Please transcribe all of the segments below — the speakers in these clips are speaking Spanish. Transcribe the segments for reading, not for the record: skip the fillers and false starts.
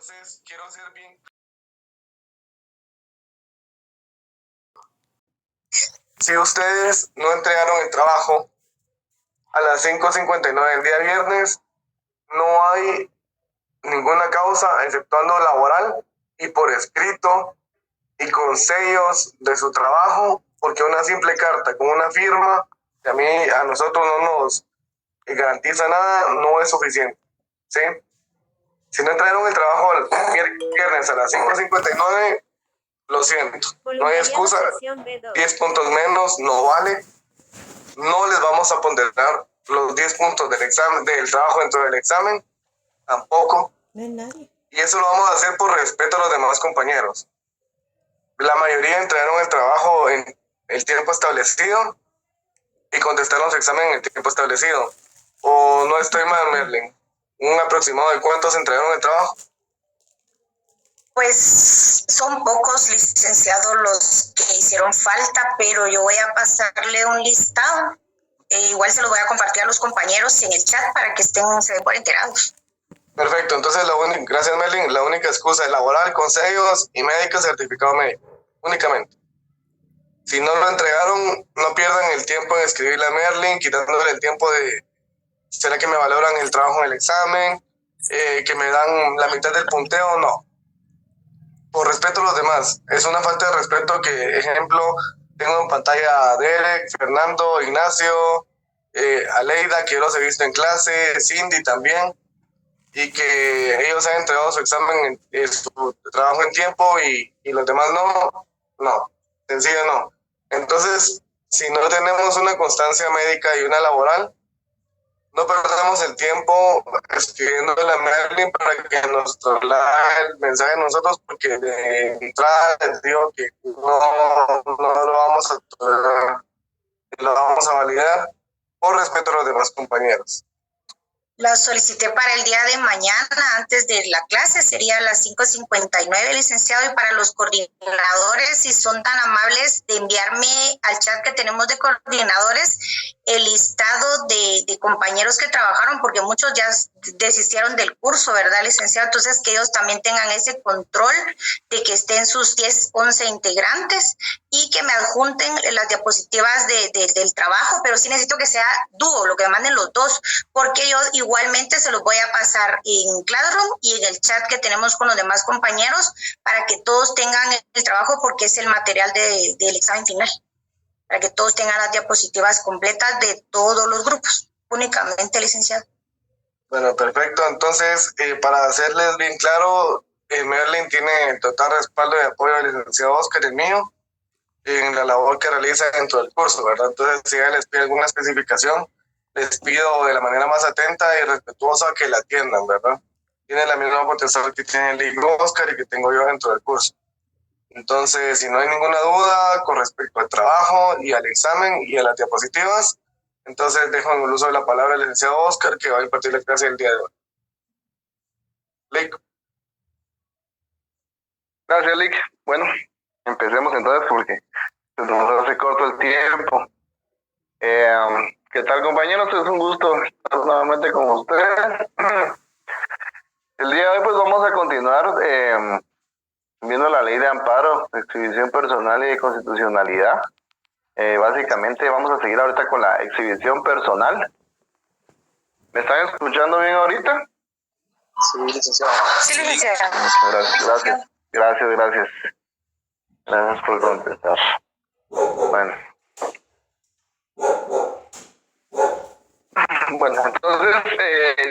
Entonces, quiero ser bien. Si ustedes no entregaron el trabajo a las 5:59 del día viernes, no hay ninguna causa exceptuando laboral y por escrito y con sellos de su trabajo, porque una simple carta con una firma que a nosotros no nos garantiza nada, no es suficiente, ¿sí? Si no entregaron el trabajo el viernes a las 5:59, lo siento, no hay excusa, 10 puntos menos no vale, no les vamos a ponderar los 10 puntos del examen, del trabajo dentro del examen, tampoco. No hay nadie. Y eso lo vamos a hacer por respeto a los demás compañeros. La mayoría entregaron el trabajo en el tiempo establecido y contestaron su examen en el tiempo establecido. ¿O no estoy mal, Merlin? ¿Un aproximado de cuántos entregaron el trabajo? Pues son pocos, licenciados, los que hicieron falta, pero yo voy a pasarle un listado. Igual se los voy a compartir a los compañeros en el chat para que se den por enterados. Perfecto, entonces gracias, Merlin. La única excusa es laboral, con sellos y médico, certificado médico, únicamente. Si no lo entregaron, no pierdan el tiempo en escribirle a Merlin, quitándole el tiempo de, ¿será que me valoran el trabajo en el examen? ¿Que me dan la mitad del punteo? No. Por respeto a los demás. Es una falta de respeto que, ejemplo, tengo en pantalla a Derek, Fernando, Ignacio, Aleida, que yo los he visto en clase, Cindy también, y que ellos han entregado su examen, su trabajo en tiempo y los demás no, sencillo no. Entonces, si no tenemos una constancia médica y una laboral, no perdamos el tiempo escribiéndole a Merlin para que nos traslade el mensaje a nosotros, porque de entrada les digo que no lo vamos a tolerar, lo vamos a validar por respeto a los demás compañeros. La solicité para el día de mañana, antes de la clase, sería a las 5:59, licenciado, y para los coordinadores, si son tan amables de enviarme al chat que tenemos de coordinadores el listado de compañeros que trabajaron, porque muchos ya desistieron del curso, ¿verdad, licenciado? Entonces, que ellos también tengan ese control de que estén sus 10, 11 integrantes y que me adjunten las diapositivas del trabajo, pero sí necesito que sea dúo, lo que me manden los dos, porque yo igualmente se los voy a pasar en Classroom y en el chat que tenemos con los demás compañeros para que todos tengan el trabajo, porque es el material del examen final, para que todos tengan las diapositivas completas de todos los grupos, únicamente, licenciado. Bueno, perfecto. Entonces, para hacerles bien claro, Merlin tiene total respaldo y apoyo del licenciado Oscar, el mío, en la labor que realiza dentro del curso, ¿verdad? Entonces, si ella les pide alguna especificación, les pido de la manera más atenta y respetuosa que la atiendan, ¿verdad? Tiene la misma potencial que tiene el libro Oscar y que tengo yo dentro del curso. Entonces, si no hay ninguna duda con respecto al trabajo y al examen y a las diapositivas, entonces dejo en el uso de la palabra al licenciado Oscar, que va a impartir la clase el día de hoy. Lick. Gracias, Lick. Bueno, empecemos entonces porque se nos hace corto el tiempo. ¿Qué tal, compañeros? Es un gusto estar nuevamente con ustedes. El día de hoy pues vamos a continuar viendo la ley de amparo, exhibición personal y de constitucionalidad. Básicamente vamos a seguir ahorita con la exhibición personal. ¿Me están escuchando bien ahorita? Sí, licenciado. Sí, licenciado. Gracias. Gracias por contestar. Bueno, entonces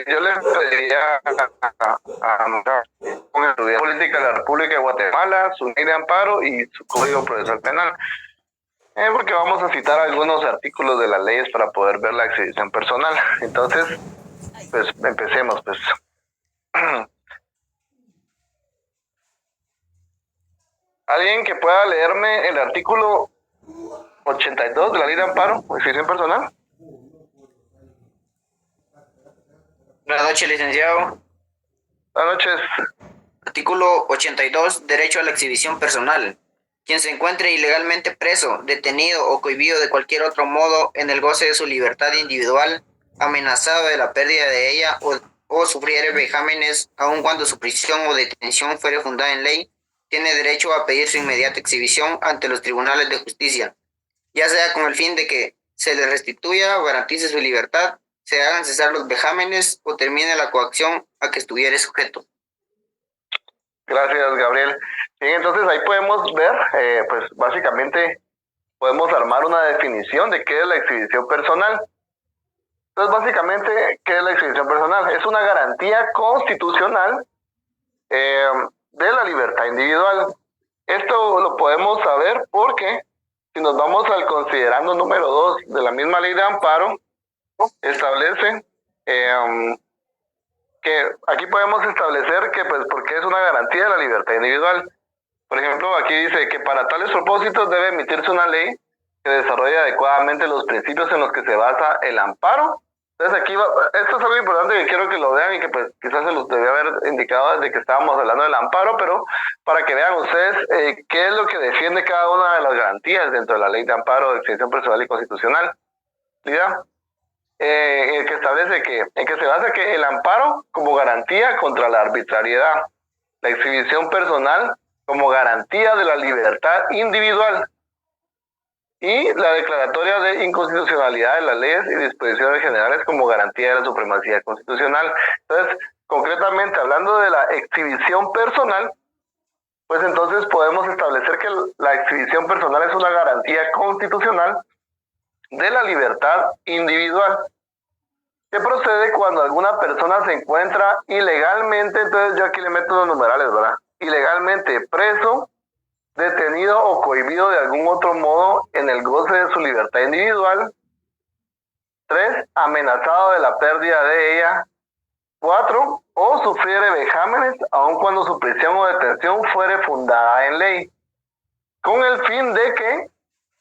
yo les pediría a con estudiar política de la República de Guatemala, su ley de amparo y su código procesal penal, porque vamos a citar algunos artículos de las leyes para poder ver la exhibición personal. Entonces, pues empecemos, pues. ¿Alguien que pueda leerme el artículo 82 de la ley de amparo o exhibición personal? Buenas noches, licenciado. Buenas noches. Artículo 82, derecho a la exhibición personal. Quien se encuentre ilegalmente preso, detenido o cohibido de cualquier otro modo en el goce de su libertad individual, amenazado de la pérdida de ella o sufriere vejámenes, aun cuando su prisión o detención fuere fundada en ley, tiene derecho a pedir su inmediata exhibición ante los tribunales de justicia, ya sea con el fin de que se le restituya o garantice su libertad, se hagan cesar los vejámenes o termine la coacción a que estuviere sujeto. Gracias, Gabriel. Bien, entonces ahí podemos ver, pues básicamente podemos armar una definición de qué es la exhibición personal. Entonces, básicamente, ¿qué es la exhibición personal? Es una garantía constitucional de la libertad individual. Esto lo podemos saber porque si nos vamos al considerando número 2 de la misma ley de amparo, establece que aquí podemos establecer que, pues, porque es una garantía de la libertad individual. Por ejemplo, aquí dice que para tales propósitos debe emitirse una ley que desarrolle adecuadamente los principios en los que se basa el amparo. Entonces aquí esto es algo importante que quiero que lo vean y que pues quizás se los debía haber indicado desde que estábamos hablando del amparo, pero para que vean ustedes qué es lo que defiende cada una de las garantías dentro de la ley de amparo, de exhibición personal y constitucional. ¿Liga? Que establece en que se basa que el amparo como garantía contra la arbitrariedad, la exhibición personal como garantía de la libertad individual y la declaratoria de inconstitucionalidad de las leyes y disposiciones generales como garantía de la supremacía constitucional. Entonces, concretamente hablando de la exhibición personal, pues entonces podemos establecer que la exhibición personal es una garantía constitucional de la libertad individual. ¿Qué procede cuando alguna persona se encuentra ilegalmente? Entonces yo aquí le meto los numerales, ¿verdad? Ilegalmente preso, detenido o cohibido de algún otro modo en el goce de su libertad individual. 3, amenazado de la pérdida de ella. 4, o sufriere vejámenes aun cuando su prisión o detención fuere fundada en ley, con el fin de que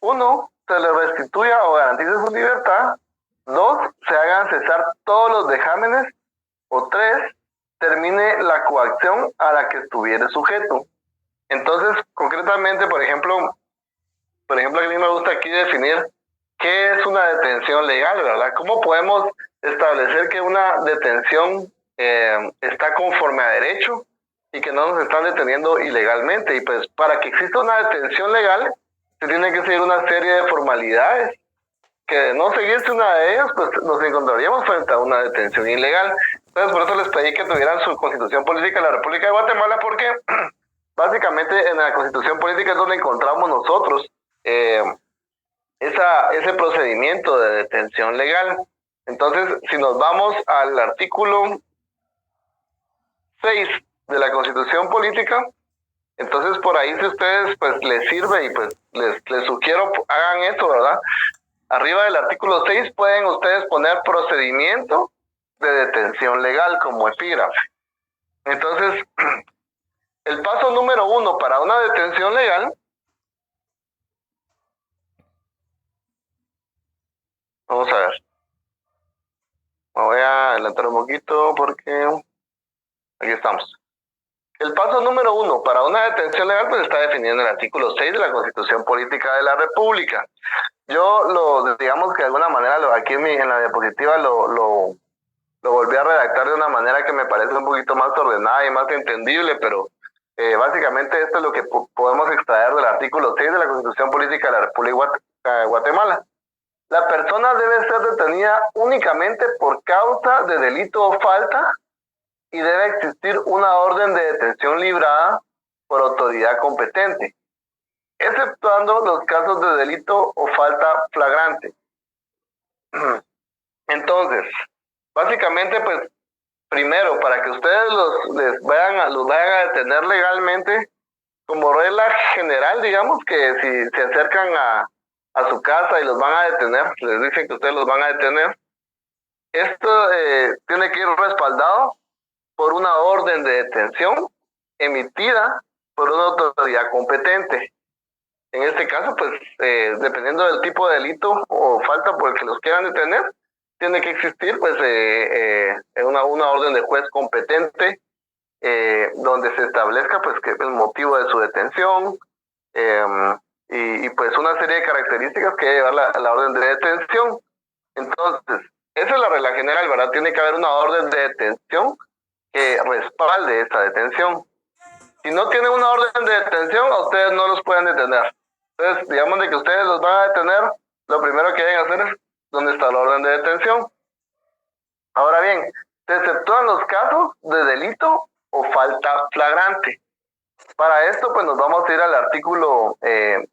1, se le restituya o garantice su libertad. 2, se hagan cesar todos los vejámenes. O 3, termine la coacción a la que estuviere sujeto. Entonces, concretamente, por ejemplo, a mí me gusta aquí definir qué es una detención legal, ¿verdad? ¿Cómo podemos establecer que una detención está conforme a derecho y que no nos están deteniendo ilegalmente? Y pues, para que exista una detención legal, se tiene que seguir una serie de formalidades, que de no seguirse una de ellas, pues nos encontraríamos frente a una detención ilegal. Entonces, por eso les pedí que tuvieran su Constitución Política de la República de Guatemala, porque básicamente en la Constitución Política es donde encontramos nosotros ese procedimiento de detención legal. Entonces, si nos vamos al artículo 6 de la Constitución Política, entonces por ahí, si ustedes pues les sirve, y pues les sugiero hagan esto, ¿verdad? Arriba del artículo 6 pueden ustedes poner procedimiento de detención legal como epígrafe. Entonces, el paso número 1 para una detención legal, vamos a ver, me voy a adelantar un poquito porque aquí estamos. El paso número 1 para una detención legal pues está definido en el artículo 6 de la Constitución Política de la República. Yo digamos que de alguna manera aquí en la diapositiva lo volví a redactar de una manera que me parece un poquito más ordenada y más entendible, pero básicamente esto es lo que podemos extraer del artículo 6 de la Constitución Política de la República de Guatemala. La persona debe ser detenida únicamente por causa de delito o falta y debe existir una orden de detención librada por autoridad competente, exceptuando los casos de delito o falta flagrante. Entonces, básicamente, pues, primero, para que ustedes los vayan a detener legalmente, como regla general, digamos que si se acercan a su casa y los van a detener, les dicen que ustedes los van a detener, esto tiene que ir respaldado por una orden de detención emitida por una autoridad competente. En este caso, pues, dependiendo del tipo de delito o falta por el que los quieran detener, tiene que existir, pues, una orden de juez competente donde se establezca, pues, que el motivo de su detención y pues, una serie de características que lleva la orden de detención. Entonces, Esa es la regla general, ¿verdad? Tiene que haber una orden de detención que respalde esta detención. Si no tienen una orden de detención, a ustedes no los pueden detener. Entonces, digamos de que ustedes los van a detener, lo primero que deben hacer es dónde está la orden de detención. Ahora bien, se exceptúan los casos de delito o falta flagrante. Para esto, pues nos vamos a ir al artículo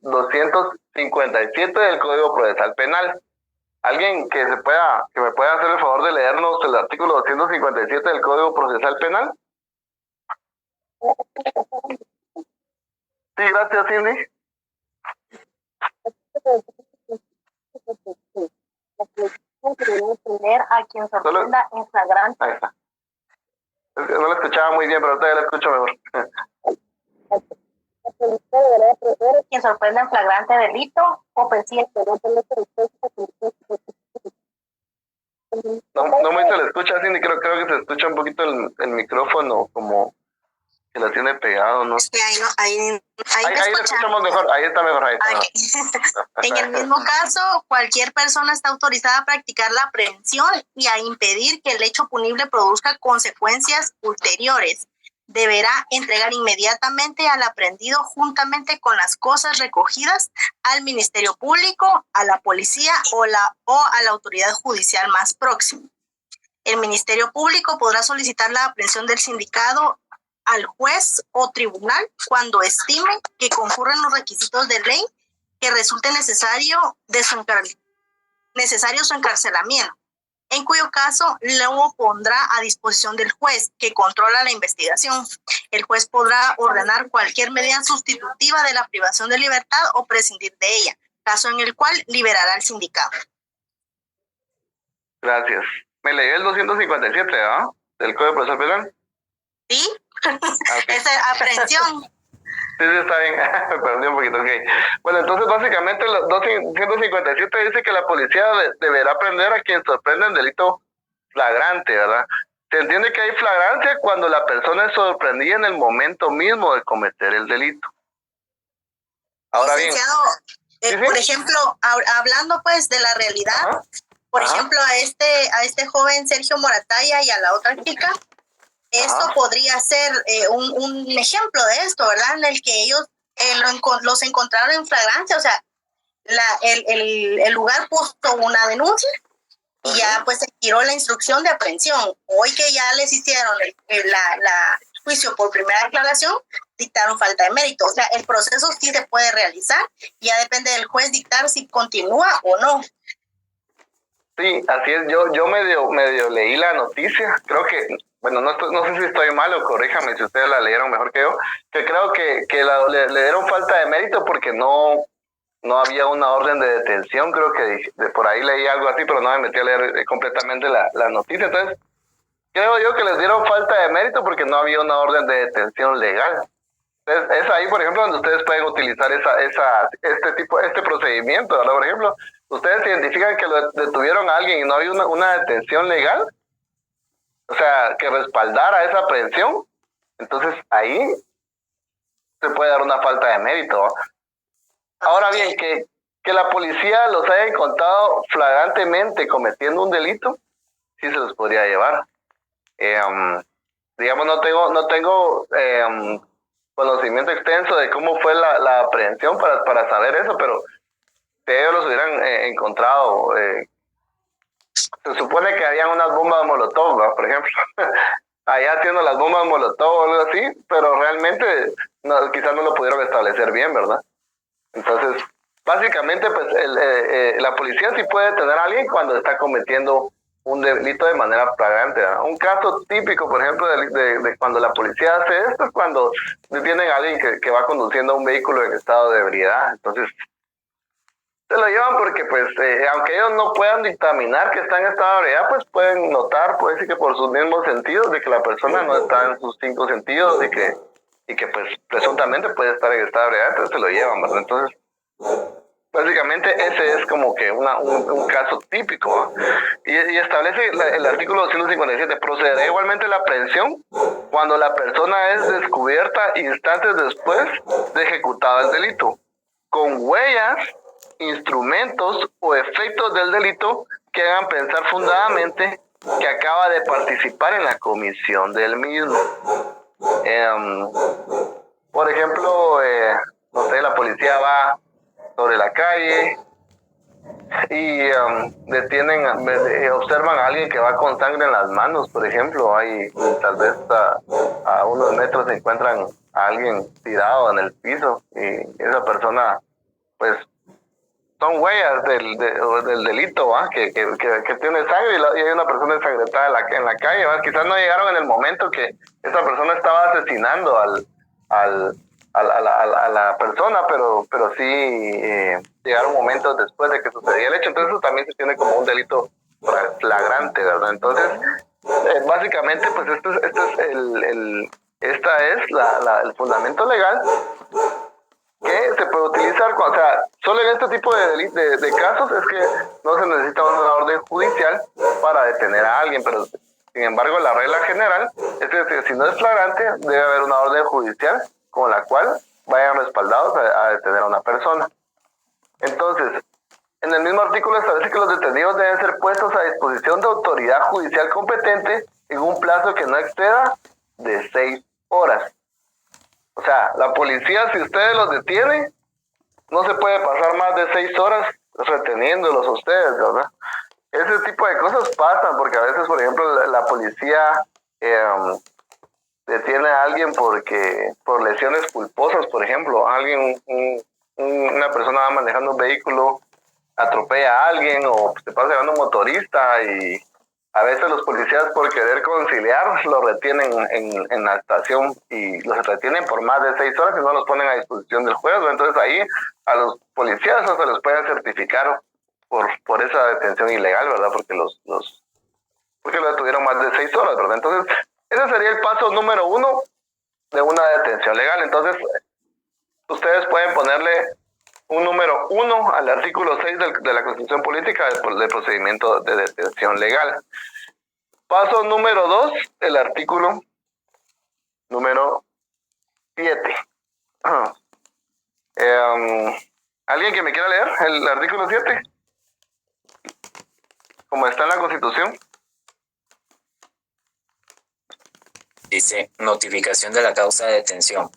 257 del Código Procesal Penal. ¿Alguien que me pueda hacer el favor de leernos el artículo 257 del Código Procesal Penal? Sí, gracias, Cindy. A quien sorprenda en flagrante. Ahí está. Es que no lo escuchaba muy bien, pero ahorita ya lo escucho mejor. Quien sorprenda en flagrante delito o persigue No muy se le escucha, Cindy, creo que se escucha un poquito el micrófono como que lo tiene pegado, ¿no? Es que ahí ahí lo escuchamos mejor, ahí está mejor. En el mismo caso, cualquier persona está autorizada a practicar la aprehensión y a impedir que el hecho punible produzca consecuencias ulteriores. Deberá entregar inmediatamente al aprehendido juntamente con las cosas recogidas al Ministerio Público, a la policía o a la autoridad judicial más próxima. El Ministerio Público podrá solicitar la aprehensión del sindicado al juez o tribunal cuando estime que concurren los requisitos de ley que resulte necesario su encarcelamiento, en cuyo caso lo pondrá a disposición del juez que controla la investigación. El juez podrá ordenar cualquier medida sustitutiva de la privación de libertad o prescindir de ella, caso en el cual liberará al sindicado. Gracias. Me leí el 257, ¿ah? Del Código Procesal Penal. ¿Sí? Okay. Esa aprehensión. Sí, está bien. Me perdí un poquito. Okay. Bueno, entonces básicamente el 257 dice que la policía deberá prender a quien sorprenda en delito flagrante, ¿verdad? Se entiende que hay flagrancia cuando la persona es sorprendida en el momento mismo de cometer el delito. Ahora bien, por ejemplo, hablando pues de la realidad, por ejemplo, a este joven Sergio Morataya y a la otra chica, esto podría ser un ejemplo de esto, ¿verdad? En el que ellos los encontraron en flagrancia, o sea, el lugar puso una denuncia y ya pues se giró la instrucción de aprehensión. Hoy que ya les hicieron la juicio por primera declaración, dictaron falta de mérito. O sea, el proceso sí se puede realizar, ya depende del juez dictar si continúa o no. Sí, así es. Yo medio leí la noticia, creo que, bueno, no sé si estoy mal o corríjame si ustedes la leyeron mejor que yo, que creo que le dieron falta de mérito porque no había una orden de detención, creo que por ahí leí algo así, pero no me metí a leer completamente la noticia. Entonces, creo yo que les dieron falta de mérito porque no había una orden de detención legal. Entonces, es ahí, por ejemplo, donde ustedes pueden utilizar este procedimiento, ¿verdad? Por ejemplo, ustedes identifican que lo detuvieron a alguien y no había una detención legal, o sea, que respaldara esa aprehensión, entonces ahí se puede dar una falta de mérito, ¿no? Ahora bien, que la policía los haya encontrado flagrantemente cometiendo un delito, sí se los podría llevar. Digamos, no tengo conocimiento extenso de cómo fue la aprehensión para saber eso, pero si ellos los hubieran encontrado, se supone que habían unas bombas Molotov, ¿no? Por ejemplo, allá haciendo las bombas Molotov o algo así, pero realmente quizás no lo pudieron establecer bien, ¿verdad? Entonces, básicamente, pues la policía sí puede detener a alguien cuando está cometiendo un delito de manera flagrante, ¿verdad? Un caso típico, por ejemplo, de cuando la policía hace esto es cuando detienen a alguien que va conduciendo un vehículo en estado de ebriedad. Entonces, se lo llevan porque, pues, aunque ellos no puedan dictaminar que está en estado de ebriedad, pues pueden notar, puede decir que por sus mismos sentidos, de que la persona no está en sus 5 sentidos y que pues presuntamente puede estar en estado de ebriedad, entonces se lo llevan, ¿verdad? Entonces, básicamente ese es como que un caso típico, ¿no? Y establece el artículo 257, procederá igualmente la aprehensión cuando la persona es descubierta instantes después de ejecutado el delito, con huellas, instrumentos o efectos del delito que hagan pensar fundadamente que acaba de participar en la comisión del mismo. Por ejemplo, no sé, la policía va sobre la calle y detienen, observan a alguien que va con sangre en las manos, por ejemplo, ahí tal vez a unos metros se encuentran a alguien tirado en el piso y esa persona, pues, son huellas del delito, ¿va? Que tiene sangre y hay una persona ensangrentada en la calle, ¿va? Quizás no llegaron en el momento que esa persona estaba asesinando a la persona, pero sí llegaron momentos después de que sucedía el hecho, entonces eso también se tiene como un delito flagrante, ¿verdad? Entonces, básicamente, pues esta es el fundamento legal que se puede utilizar, o sea, solo en este tipo de casos es que no se necesita una orden judicial para detener a alguien, pero sin embargo la regla general es que si no es flagrante debe haber una orden judicial con la cual vayan respaldados a detener a una persona. Entonces, en el mismo artículo establece que los detenidos deben ser puestos a disposición de autoridad judicial competente en un plazo que no exceda de 6 horas. O sea, la policía, si ustedes los detienen, no se puede pasar más de 6 horas reteniéndolos a ustedes, ¿verdad? Ese tipo de cosas pasan porque a veces, por ejemplo, la policía detiene a alguien por lesiones culposas, por ejemplo, una persona va manejando un vehículo, atropella a alguien o se pasa llevando un motorista y a veces los policías por querer conciliar lo retienen en la estación y los retienen por más de 6 horas y no los ponen a disposición del juez. Entonces ahí a los policías no se les pueden certificar por esa detención ilegal, ¿verdad? Porque porque lo detuvieron más de 6 horas, ¿verdad? Entonces ese sería el paso número 1 de una detención legal. Entonces ustedes pueden ponerle un número 1 al artículo 6 de la Constitución Política del procedimiento de detención legal. Paso número 2, el artículo número 7. ¿Alguien que me quiera leer el artículo 7? Como está en la Constitución. Dice, notificación de la causa de detención.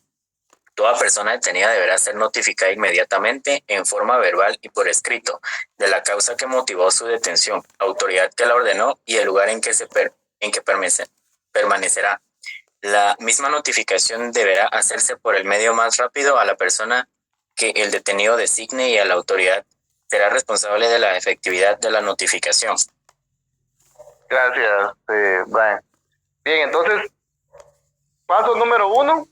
Toda persona detenida deberá ser notificada inmediatamente, en forma verbal y por escrito, de la causa que motivó su detención, autoridad que la ordenó y el lugar en que permanecerá. La misma notificación deberá hacerse por el medio más rápido a la persona que el detenido designe y a la autoridad será responsable de la efectividad de la notificación. Gracias, Brian. Bien, entonces, paso número 1.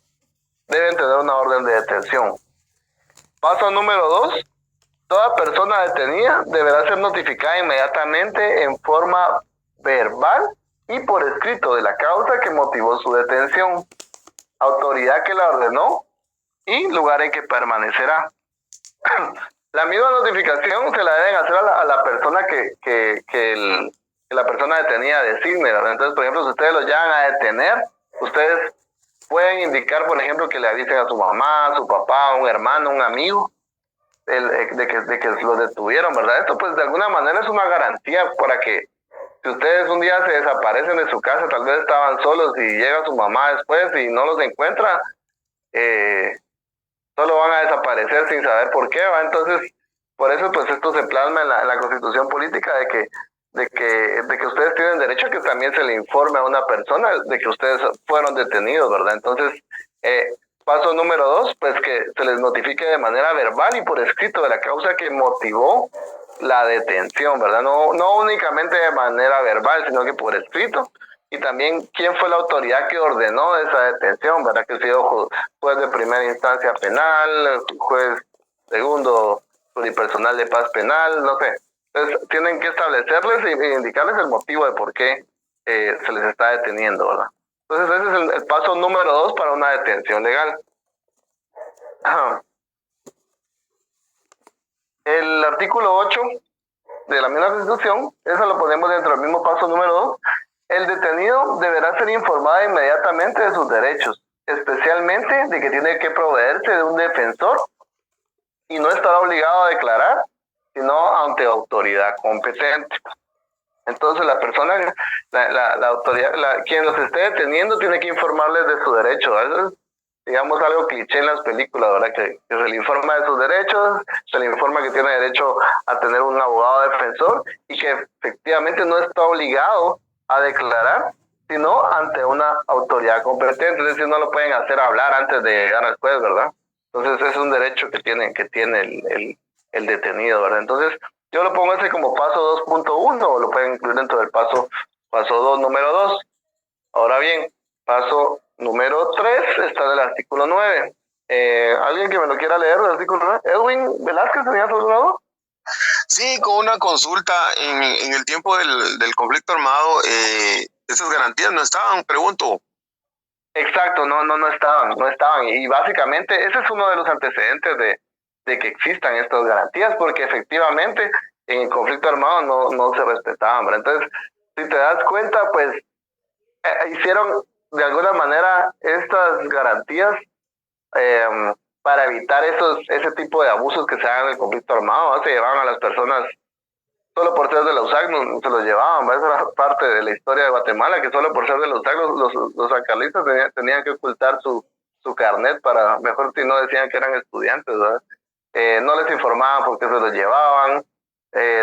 Deben tener una orden de detención. Paso número 2. Toda persona detenida deberá ser notificada inmediatamente en forma verbal y por escrito de la causa que motivó su detención, autoridad que la ordenó y lugar en que permanecerá. La misma notificación se la deben hacer a la persona que la persona detenida designe, ¿verdad? Entonces, por ejemplo, si ustedes lo llevan a detener, ustedes pueden indicar, por ejemplo, que le avisen a su mamá, a su papá, a un hermano, a un amigo, de que los detuvieron, ¿verdad? Esto, pues, de alguna manera es una garantía para que si ustedes un día se desaparecen de su casa, tal vez estaban solos y llega su mamá después y no los encuentra, solo van a desaparecer sin saber por qué, ¿va? Entonces, por eso, pues, esto se plasma en la Constitución Política de que ustedes tienen derecho a que también se le informe a una persona de que ustedes fueron detenidos, ¿verdad? Entonces, paso número 2, pues que se les notifique de manera verbal y por escrito de la causa que motivó la detención, ¿verdad? No únicamente de manera verbal, sino que por escrito. Y también quién fue la autoridad que ordenó esa detención, ¿verdad? Que ha sido juez de primera instancia penal, juez segundo pluripersonal de paz penal, no sé. Entonces, tienen que establecerles e indicarles el motivo de por qué se les está deteniendo, ¿verdad? Entonces, ese es el paso número 2 para una detención legal. El artículo 8 de la misma Constitución, eso lo ponemos dentro del mismo paso número 2. El detenido deberá ser informado inmediatamente de sus derechos, especialmente de que tiene que proveerse de un defensor y no estará obligado a declarar sino ante autoridad competente. Entonces la persona, la autoridad, quien los esté deteniendo tiene que informarles de su derecho. Eso es, digamos, algo cliché en las películas, ¿verdad? Que se le informa de sus derechos, se le informa que tiene derecho a tener un abogado defensor y que efectivamente no está obligado a declarar, sino ante una autoridad competente. Es decir, no lo pueden hacer hablar antes de llegar al juez, ¿verdad? Entonces es un derecho que tiene el detenido, ¿verdad? Entonces yo lo pongo ese como paso 2.1 o lo pueden incluir dentro del paso 2, número 2. Ahora bien, paso número 3 está en el artículo 9. ¿Alguien que me lo quiera leer, el artículo 9? Edwin Velázquez, ¿tenías algún lado? Sí, con una consulta en el tiempo del conflicto armado, esas garantías no estaban, pregunto. Exacto, no estaban. Y básicamente ese es uno de los antecedentes de que existan estas garantías, porque efectivamente en el conflicto armado no se respetaban, ¿verdad? Entonces, si te das cuenta, pues hicieron de alguna manera estas garantías para evitar ese tipo de abusos que se hagan en el conflicto armado, ¿no? Se llevaban a las personas solo por ser de la USAC, no se los llevaban. Esa era parte de la historia de Guatemala, que solo por ser de la USAC los sancarlistas tenían que ocultar su carnet para, mejor si no decían que eran estudiantes, ¿verdad? No les informaban por qué se los llevaban,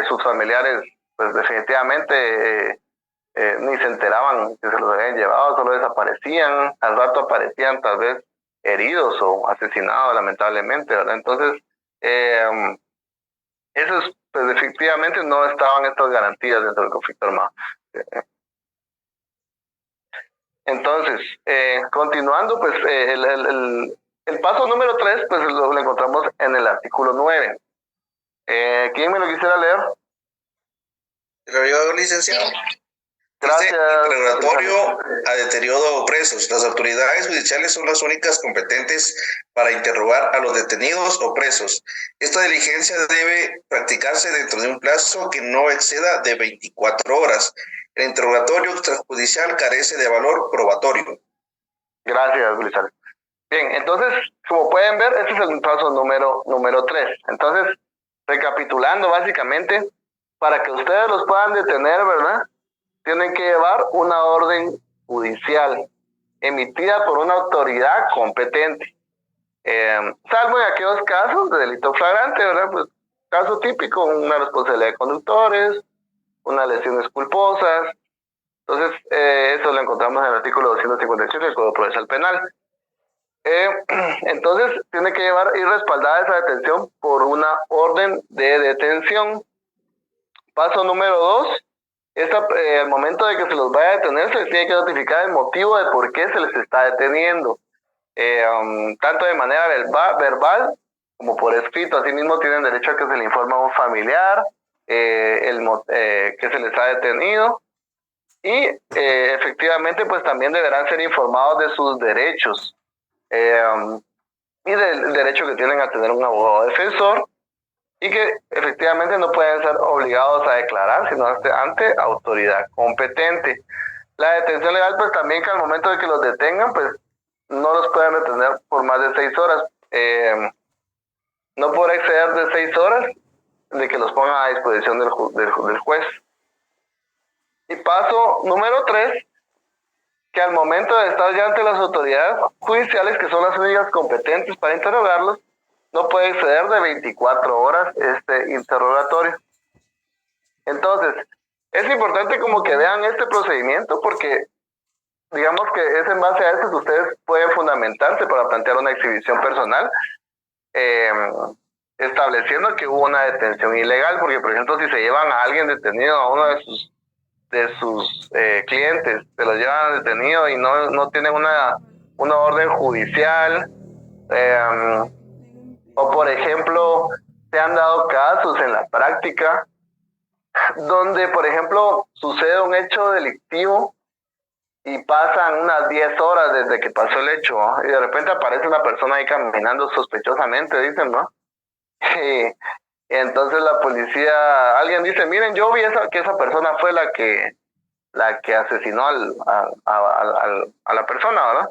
sus familiares pues definitivamente ni se enteraban que se los habían llevado, solo desaparecían, al rato aparecían tal vez heridos o asesinados lamentablemente, ¿verdad? Entonces, esos pues efectivamente no estaban estas garantías dentro del conflicto armado. Entonces, continuando, pues el paso número 3, pues lo encontramos en el artículo 9. ¿Quién me lo quisiera leer? Lo leo, licenciado. Gracias. Interrogatorio a deterioro o presos. Las autoridades judiciales son las únicas competentes para interrogar a los detenidos o presos. Esta diligencia debe practicarse dentro de un plazo que no exceda de 24 horas. El interrogatorio extrajudicial carece de valor probatorio. Gracias, Luis. Bien, entonces, como pueden ver, este es el paso número 3. Entonces, recapitulando básicamente, para que ustedes los puedan detener, ¿verdad?, tienen que llevar una orden judicial emitida por una autoridad competente. Salvo en aquellos casos de delito flagrante, ¿verdad? Pues caso típico, una responsabilidad de conductores, unas lesiones culposas. Entonces, eso lo encontramos en el artículo 258 del Código Procesal Penal. Entonces, tiene que ir respaldada esa detención por una orden de detención. Paso número 2. Al momento de que se los vaya a detener, se les tiene que notificar el motivo de por qué se les está deteniendo, tanto de manera verbal como por escrito. Asimismo, tienen derecho a que se le informe a un familiar que se les ha detenido y efectivamente pues también deberán ser informados de sus derechos y del derecho que tienen a tener un abogado defensor, y que efectivamente no pueden ser obligados a declarar, sino ante autoridad competente. La detención legal, pues también que al momento de que los detengan, pues no los pueden detener por más de 6 horas. No podrá exceder de 6 horas de que los pongan a disposición del juez. Y paso número 3, que al momento de estar ya ante las autoridades judiciales, que son las únicas competentes para interrogarlos, no puede exceder de 24 horas este interrogatorio. Entonces, es importante como que vean este procedimiento, porque digamos que es en base a eso que ustedes pueden fundamentarse para plantear una exhibición personal, estableciendo que hubo una detención ilegal, porque por ejemplo si se llevan a alguien detenido, a uno de sus clientes, se los llevan detenido y no tienen una orden judicial, o por ejemplo, se han dado casos en la práctica donde, por ejemplo, sucede un hecho delictivo y pasan unas 10 horas desde que pasó el hecho, ¿no? Y de repente aparece una persona ahí caminando sospechosamente, dicen, ¿no? Y entonces la policía, alguien dice, miren, yo vi que esa persona fue la que asesinó a la persona, ¿verdad?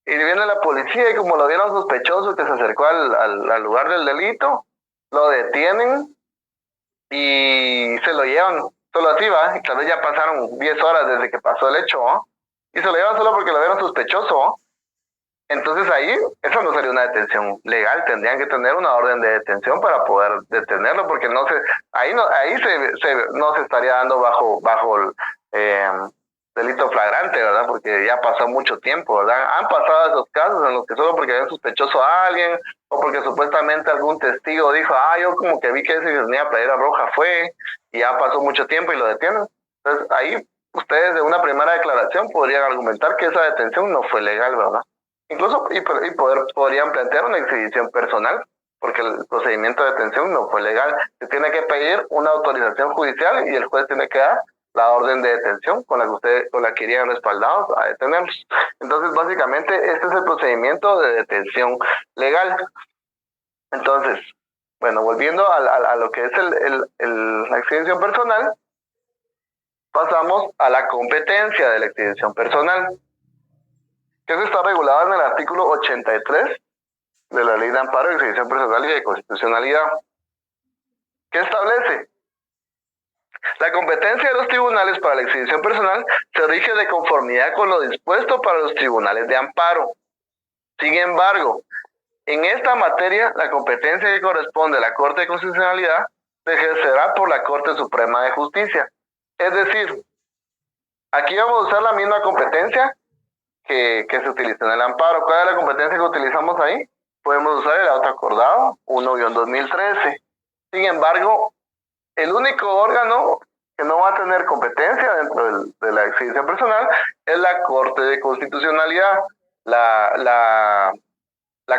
Y viene la policía y como lo vieron sospechoso que se acercó al lugar del delito, lo detienen y se lo llevan solo así va, y tal vez ya pasaron 10 horas desde que pasó el hecho, ¿no? Y se lo llevan solo porque lo vieron sospechoso, ¿no? Entonces ahí, eso no sería una detención legal, tendrían que tener una orden de detención para poder detenerlo, porque no se estaría dando bajo el delito flagrante, ¿verdad? Porque ya pasó mucho tiempo, ¿verdad? Han pasado esos casos en los que solo porque ven sospechoso a alguien, o porque supuestamente algún testigo dijo, yo como que vi que ese tenía playera roja fue, y ya pasó mucho tiempo y lo detienen. Entonces ahí ustedes de una primera declaración podrían argumentar que esa detención no fue legal, ¿verdad? Incluso podrían plantear una exhibición personal, porque el procedimiento de detención no fue legal. Se tiene que pedir una autorización judicial y el juez tiene que dar la orden de detención con la que irían respaldados a detenerlos. Entonces, básicamente, este es el procedimiento de detención legal. Entonces, bueno, volviendo a lo que es la exhibición personal, pasamos a la competencia de la exhibición personal, que eso está regulado en el artículo 83 de la Ley de Amparo, de Exhibición Personal y de Constitucionalidad. ¿Qué establece? La competencia de los tribunales para la exhibición personal se rige de conformidad con lo dispuesto para los tribunales de amparo. Sin embargo, en esta materia, la competencia que corresponde a la Corte de Constitucionalidad se ejercerá por la Corte Suprema de Justicia. Es decir, aquí vamos a usar la misma competencia que se utiliza en el amparo. ¿Cuál es la competencia que utilizamos ahí? Podemos usar el auto acordado 1-2013. Sin embargo, el único órgano que no va a tener competencia dentro de la exhibición personal es la Corte de Constitucionalidad. La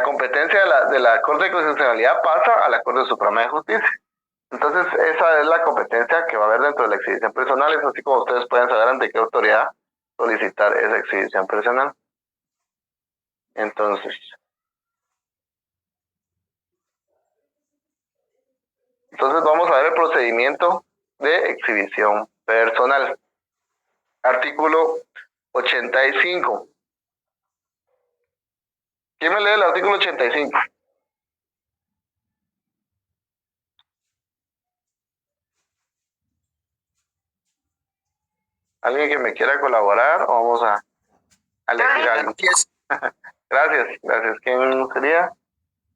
competencia de la Corte de Constitucionalidad pasa a la Corte Suprema de Justicia. Entonces, esa es la competencia que va a haber dentro de la exhibición personal. Es así como ustedes pueden saber ante qué autoridad solicitar esa exhibición personal. Entonces vamos a ver el procedimiento de exhibición personal. Artículo 85. ¿Quién me lee el artículo 85? ¿Alguien que me quiera colaborar o vamos a elegir algo? Gracias. ¿Quién sería?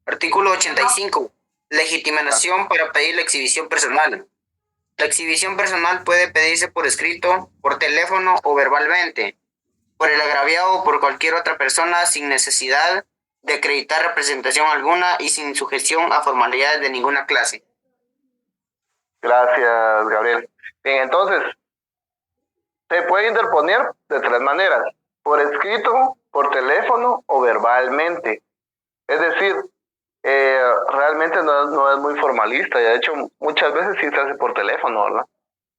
Artículo 85. Legitimación para pedir la exhibición personal. La exhibición personal puede pedirse por escrito, por teléfono o verbalmente, por el agraviado o por cualquier otra persona sin necesidad de acreditar representación alguna y sin sujeción a formalidades de ninguna clase. Gracias, Gabriel. Bien, entonces, se puede interponer de 3 maneras: por escrito, por teléfono o verbalmente. Es decir, realmente no es muy formalista, y de hecho muchas veces sí se hace por teléfono, ¿verdad?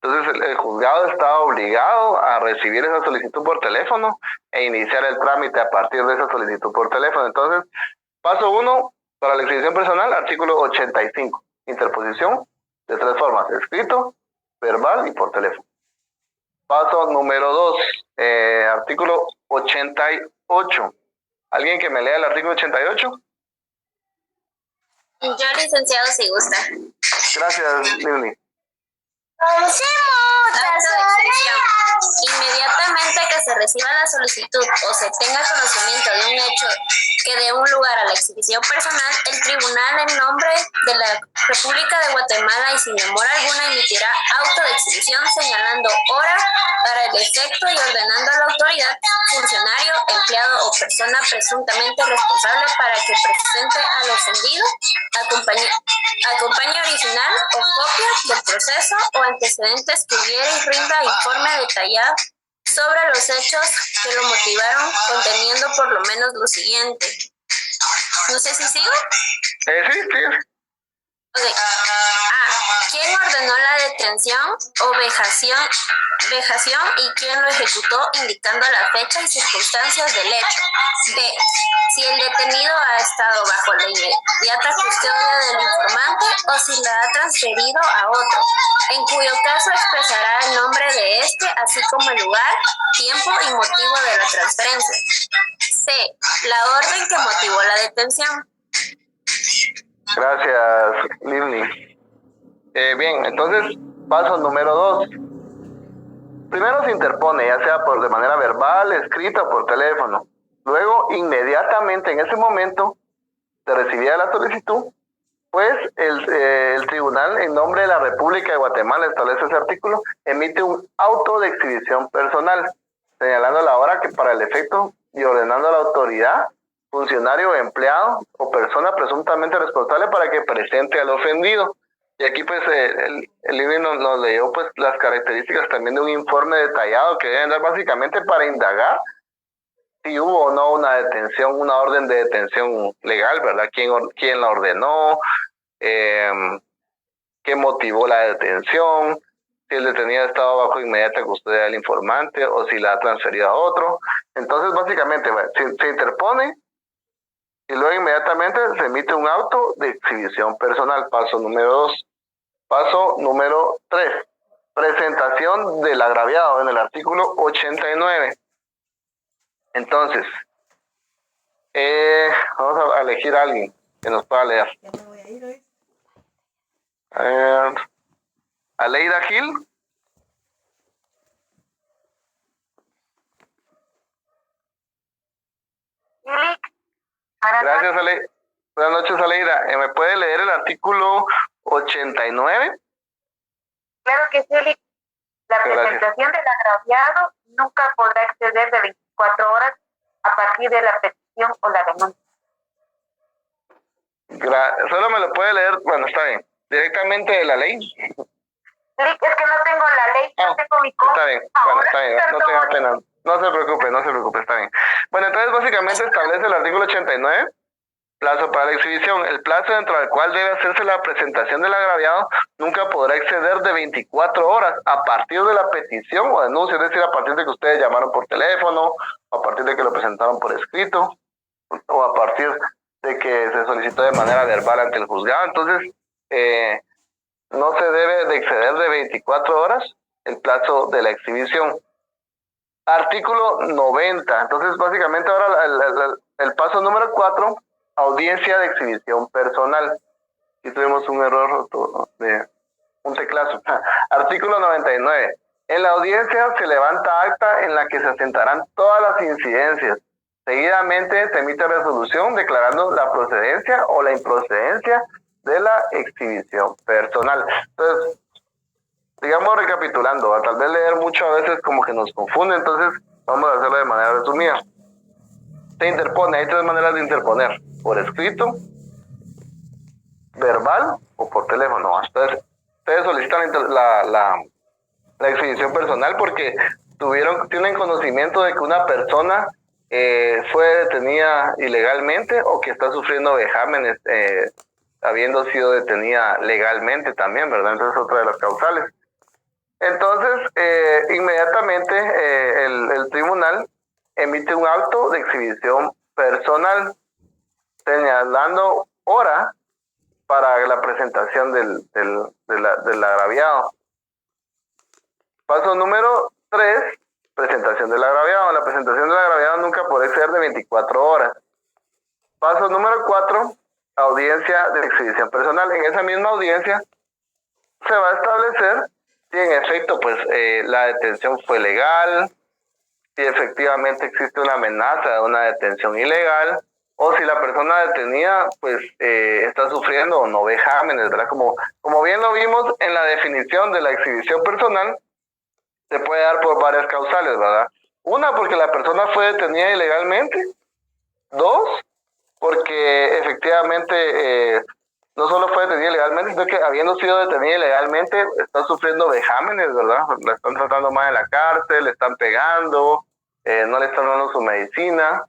Entonces el juzgado está obligado a recibir esa solicitud por teléfono e iniciar el trámite a partir de esa solicitud por teléfono. Entonces, paso 1 para la exhibición personal, artículo 85, interposición de 3 formas: escrito, verbal y por teléfono. Paso número 2, artículo 88. ¿Alguien que me lea el artículo 88? Yo, licenciado, si gusta. Gracias, Lili. Inmediatamente que se reciba la solicitud o se tenga conocimiento de un hecho que dé un lugar a la exhibición personal, el tribunal en nombre de la República de Guatemala y sin demora alguna emitirá auto de exhibición señalando hora para el efecto y ordenando a la autoridad, funcionario, empleado o persona presuntamente responsable para que presente al ofendido acompañe original o copia del proceso o antecedentes que hubiera y rinda informe detallado sobre los hechos que lo motivaron, conteniendo por lo menos lo siguiente. No sé si sigo. Sí. Okay. ¿Quién ordenó la detención o vejación y quién lo ejecutó, indicando la fecha y circunstancias del hecho? B. Si el detenido ha estado bajo la inmediata custodia del informante o si la ha transferido a otro, en cuyo caso expresará el nombre de este, así como el lugar, tiempo y motivo de la transferencia. C. La orden que motivó la detención. Gracias, Lili. Bien, entonces, paso número 2. primero se interpone, ya sea de manera verbal, escrita o por teléfono. Luego, inmediatamente en ese momento de recibida la solicitud, pues el tribunal, en nombre de la República de Guatemala, establece ese artículo, emite un auto de exhibición personal, señalando la hora que para el efecto y ordenando a la autoridad, funcionario, empleado o persona presuntamente responsable para que presente al ofendido. Y aquí pues el INE nos leyó pues las características también de un informe detallado que deben dar básicamente para indagar si hubo o no una detención, una orden de detención legal, ¿verdad? ¿Quién la ordenó? ¿Qué motivó la detención? Si el detenido estaba bajo inmediata custodia del informante o si la ha transferido a otro. Entonces, básicamente, se interpone y luego inmediatamente se emite un auto de exhibición personal. Paso número 2. Paso número 3. Presentación del agraviado en el artículo 89. Entonces, vamos a elegir a alguien que nos pueda leer. Ya me voy a ir hoy. Aleida Gil. Gracias, Aleida. Buenas noches, Aleida. ¿Me puede leer el artículo 89? Claro que sí, Lick. La presentación del agraviado nunca podrá exceder de 24 horas a partir de la petición o la denuncia. Solo me lo puede leer, bueno, está bien, directamente de la ley. Lick, es que no tengo la ley, no tengo mi copia. Está bien, bueno, está bien, no tenga pena. No se preocupe, está bien. Bueno, entonces básicamente establece el artículo 89, plazo para la exhibición. El plazo dentro del cual debe hacerse la presentación del agraviado nunca podrá exceder de 24 horas a partir de la petición o denuncia, es decir, a partir de que ustedes llamaron por teléfono, a partir de que lo presentaron por escrito, o a partir de que se solicitó de manera verbal ante el juzgado. Entonces, no se debe de exceder de 24 horas el plazo de la exhibición. Artículo 90. Entonces, básicamente ahora el paso número 4, audiencia de exhibición personal. Aquí tuvimos un error de un teclazo. Artículo 99. En la audiencia se levanta acta en la que se asentarán todas las incidencias. Seguidamente se emite resolución declarando la procedencia o la improcedencia de la exhibición personal. Entonces, digamos recapitulando, tal vez leer mucho a veces como que nos confunde, entonces vamos a hacerlo de manera resumida. Se interpone, hay 3 maneras de interponer: por escrito, verbal o por teléfono. Entonces, ustedes solicitan la exhibición personal porque tienen conocimiento de que una persona fue detenida ilegalmente o que está sufriendo vejámenes habiendo sido detenida legalmente también, ¿verdad? Entonces es otra de las causales. Entonces, inmediatamente el tribunal emite un auto de exhibición personal señalando hora para la presentación del agraviado. Paso número 3, presentación del agraviado. La presentación del agraviado nunca puede exceder de 24 horas. Paso número 4, audiencia de exhibición personal. En esa misma audiencia se va a establecer si en efecto pues la detención fue legal, si efectivamente existe una amenaza de una detención ilegal, o si la persona detenida pues está sufriendo o no vejámenes, ¿verdad? Como bien lo vimos en la definición de la exhibición personal, se puede dar por varias causales, ¿verdad? Una, porque la persona fue detenida ilegalmente. 2, porque efectivamente no solo fue detenida ilegalmente, sino que habiendo sido detenida ilegalmente está sufriendo vejámenes, ¿verdad? La están tratando mal en la cárcel, le están pegando, no le están dando su medicina.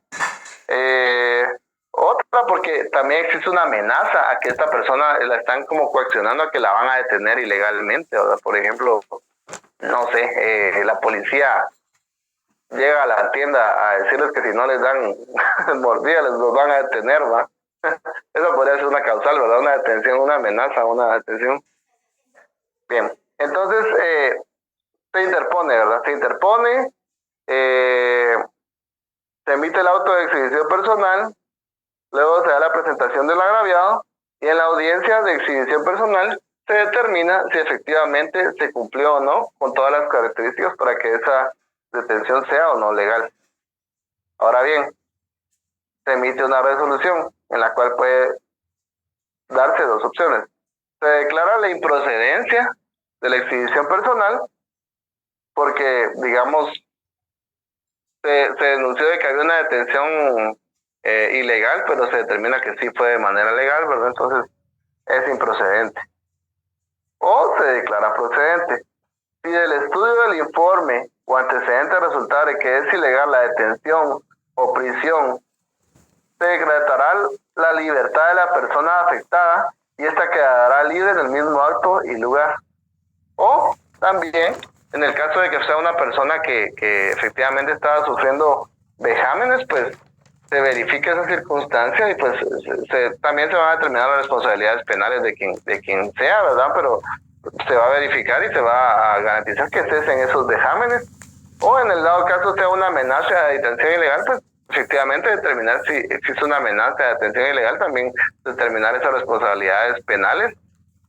Otra, porque también existe una amenaza a que esta persona la están como coaccionando a que la van a detener ilegalmente, ¿verdad? Por ejemplo, no sé, la policía llega a la tienda a decirles que si no les dan mordida los van a detener, ¿verdad? Eso podría ser una causal, ¿verdad? Una detención, una amenaza, una detención. Bien, entonces se interpone, ¿verdad? Se interpone, se emite el auto de exhibición personal, luego se da la presentación del agraviado y en la audiencia de exhibición personal se determina si efectivamente se cumplió o no con todas las características para que esa detención sea o no legal. Ahora bien, se emite una resolución en la cual puede darse dos opciones. Se declara la improcedencia de la exhibición personal porque, digamos, se denunció de que había una detención ilegal, pero se determina que sí fue de manera legal, ¿verdad? Entonces es improcedente. O se declara procedente. Si del estudio del informe o antecedente resultare que es ilegal la detención o prisión, se decretará la libertad de la persona afectada y esta quedará libre en el mismo acto y lugar. O también, en el caso de que sea una persona que efectivamente estaba sufriendo vejámenes, pues se verifica esa circunstancia y pues también se van a determinar las responsabilidades penales de quien sea, ¿verdad? Pero se va a verificar y se va a garantizar que cesen esos vejámenes. O en el dado caso sea una amenaza de detención ilegal, pues efectivamente determinar si existe una amenaza de detención ilegal, también determinar esas responsabilidades penales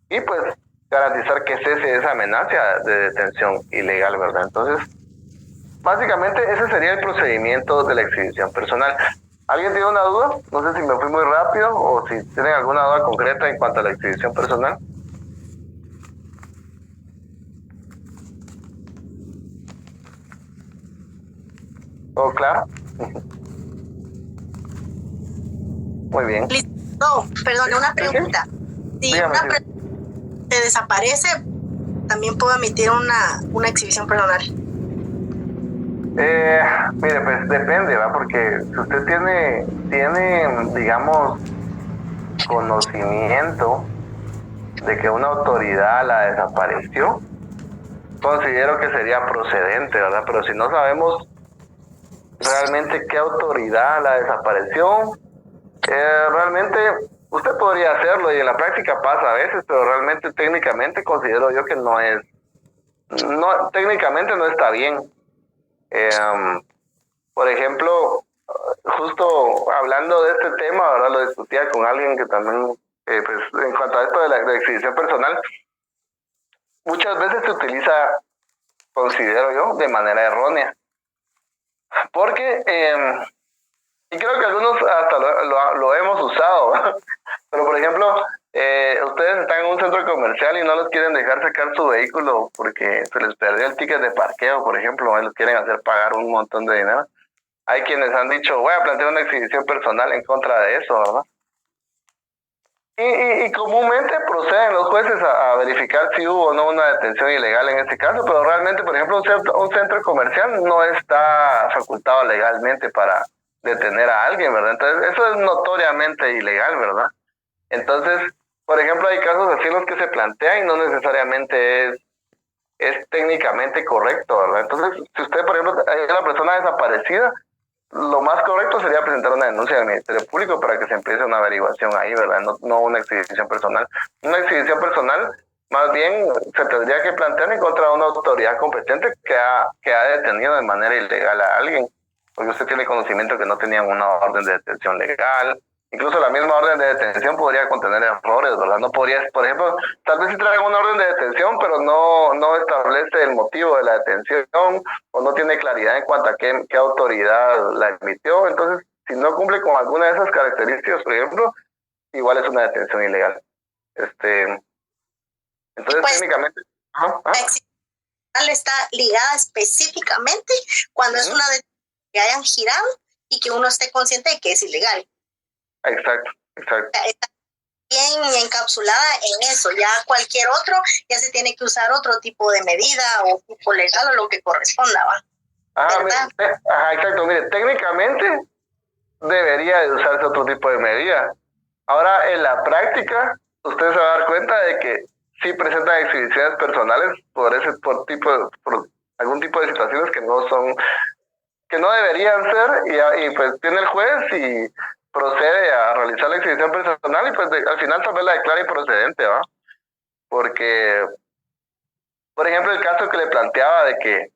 y pues garantizar que cese esa amenaza de detención ilegal, ¿verdad? Entonces, básicamente ese sería el procedimiento de la exhibición personal. ¿Alguien tiene una duda? No sé si me fui muy rápido o si tienen alguna duda concreta en cuanto a la exhibición personal. ¿Todo claro? Muy bien. No, perdón, una pregunta. Si Dígame, una persona se desaparece, también puedo emitir una exhibición personal. Mire, pues depende, ¿va? Porque si usted tiene, digamos, conocimiento de que una autoridad la desapareció, considero que sería procedente, ¿verdad? Pero si no sabemos realmente qué autoridad la desapareció, realmente usted podría hacerlo y en la práctica pasa a veces, pero realmente técnicamente considero yo que técnicamente no está bien. Por ejemplo, justo hablando de este tema, ¿verdad? Lo discutía con alguien que también, pues en cuanto a esto de la exhibición personal, muchas veces se utiliza, considero yo, de manera errónea. Porque, y creo que algunos hasta lo hemos usado, pero por ejemplo, ustedes están en un centro comercial y no los quieren dejar sacar su vehículo porque se les perdió el ticket de parqueo, por ejemplo, los quieren hacer pagar un montón de dinero. Hay quienes han dicho, voy a plantear una exhibición personal en contra de eso, ¿verdad? Y comúnmente proceden los jueces a verificar si hubo o no una detención ilegal en este caso, pero realmente, por ejemplo, un centro comercial no está facultado legalmente para detener a alguien, ¿verdad? Entonces, eso es notoriamente ilegal, ¿verdad? Entonces, por ejemplo, hay casos así en los que se plantea y no necesariamente es técnicamente correcto, ¿verdad? Entonces, si usted, por ejemplo, hay una persona desaparecida, lo más correcto sería presentar una denuncia al Ministerio Público para que se empiece una averiguación ahí, ¿verdad? No una exhibición personal. Una exhibición personal, más bien, se tendría que plantear en contra de una autoridad competente que ha detenido de manera ilegal a alguien, porque usted tiene conocimiento que no tenían una orden de detención legal. Incluso la misma orden de detención podría contener errores, ¿verdad? No podría, por ejemplo, tal vez si traigan una orden de detención, pero no establece el motivo de la detención o no tiene claridad en cuanto a qué autoridad la emitió. Entonces, si no cumple con alguna de esas características, por ejemplo, igual es una detención ilegal. Entonces, pues, técnicamente... La exhibición está ligada específicamente cuando es una detención que hayan girado y que uno esté consciente de que es ilegal. Exacto. Está bien encapsulada en eso. Ya cualquier otro, ya se tiene que usar otro tipo de medida o tipo legal o lo que corresponda, ¿va? Exacto. Mire, técnicamente debería de usarse otro tipo de medida. Ahora, en la práctica, usted se va a dar cuenta de que sí presentan exhibiciones personales por algún tipo de situaciones que no deberían ser y pues tiene el juez y procede a realizar la exhibición personal y pues al final tal vez la declara improcedente, ¿va? Porque, por ejemplo, el caso que le planteaba de que,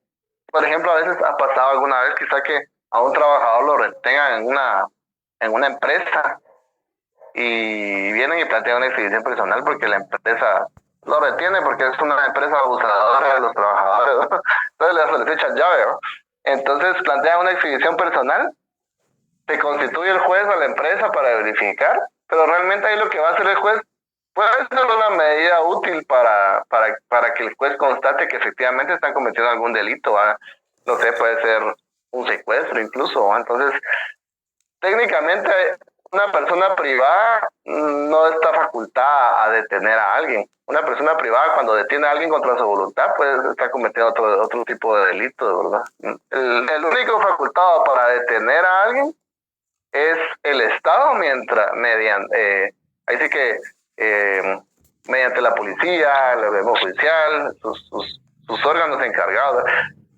por ejemplo, a veces ha pasado alguna vez quizá que a un trabajador lo retengan en una empresa y vienen y plantean una exhibición personal porque la empresa lo retiene porque es una empresa abusadora de los trabajadores, ¿no? Entonces les echan llave, ¿no? Entonces plantea una exhibición personal, se constituye el juez a la empresa para verificar, pero realmente ahí lo que va a hacer el juez puede ser una medida útil para que el juez constate que efectivamente están cometiendo algún delito, ¿va? No sé, puede ser un secuestro incluso, ¿va? Entonces, técnicamente una persona privada no está facultada a detener a alguien. Una persona privada cuando detiene a alguien contra su voluntad, pues está cometiendo otro tipo de delito, ¿verdad? El único facultado para detener a alguien es el Estado mediante la policía, el gobierno judicial, sus órganos encargados.